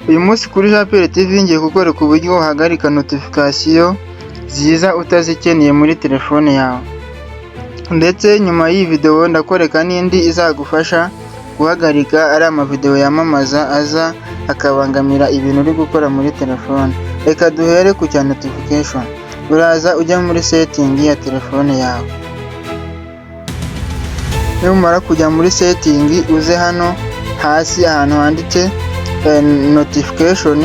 Uyu munsi kuri Jean Pierre TV ngiye kukwereka uburyo uhagarika notification ziza utazikeneye muri telefone yawe, ndetse nyuma y'iyi video ndakwereka n'indi izagufasha guhagarika ari amavideo yamamaza aza akabangamira ibintu uri gukora muri telefone. Reka duhere ku cya notification. Uraza ujya muri setting ya telefone yawe, numara kujya muri setting uze hano hasi ahantu handitse notification.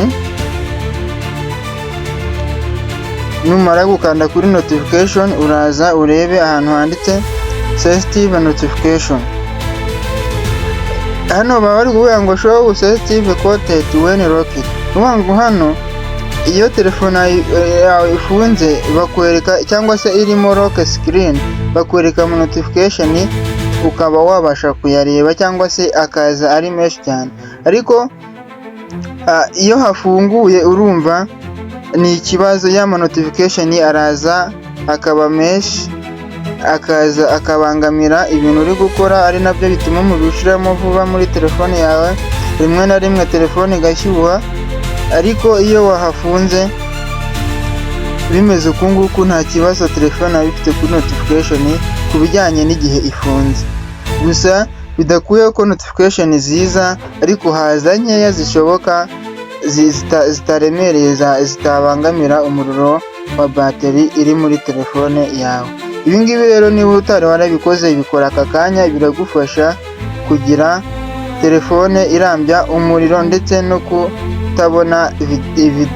Numara gukanda kuri notification uraza urebe ahantu handitse sensitive notification. Hano baba bari kuvuga ngo show sensitive content when locked. Ngo hano iyo telefone yawe ifunze bakwereka cyangwa se irimo lock screen bakwereka mu notification ukaba wabasha kuyareba cyangwa se akaza ari menshi cyane, ariko iyo hafunguye urumva ni ikibazo. Y'ama notification araza akaba menshi, akaza akabangamira ibintu uri gukora, ari nabyo bituma mubishiramo vuba muri telefone yawe, rimwe na rimwe telefone igashyuha. Ariko iyo wahafunze bimeze uku nguku nta kibazo, telefone yawe ifite kuri notification ku bijyanye n'igihe ifunze. Gusa bidakuye ko notification ziza ariko haza nkeya zishoboka zitaremereye zitabangamira umuriro wa bateri iri muri telefone yawe. Ibi ngibi rero niba utari warabikoze bikora aka kanya, biragufasha kugira telefone irambya umuriro ndetse no kutabona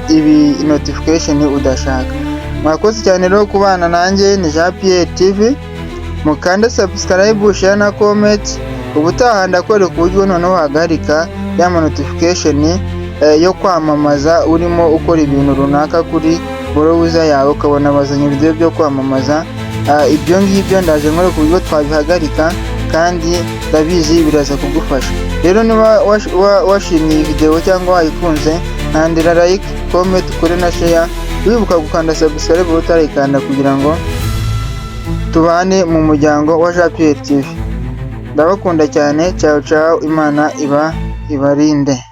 ibi notification udashaka. Mwakoze cyane rero kubana nanjye, ni Jean Pierre TV. Mukanda subscribe, share na comment. Ubutaha ndakwereka uburyo noneho uhagarika y'ama notification yo kwamamaza urimo ukora ibintu runaka kuri browser yawe ukabona bazanye video byo kwamamaza. Ibyo ngibyo ndaje nkwereka uburyo twabihagarika kandi ndabizi biraza kugufasha. Rero niba washimye iyi video cyangwa wayikunze, nkandira like, comment, ukore na share, wibuka gukanda subscribe utarayikanda kugira ngo tubane mu muryango wa Jean Pierre TV. Ndabakunda cyane, ciao ciao, Imana ibarinde.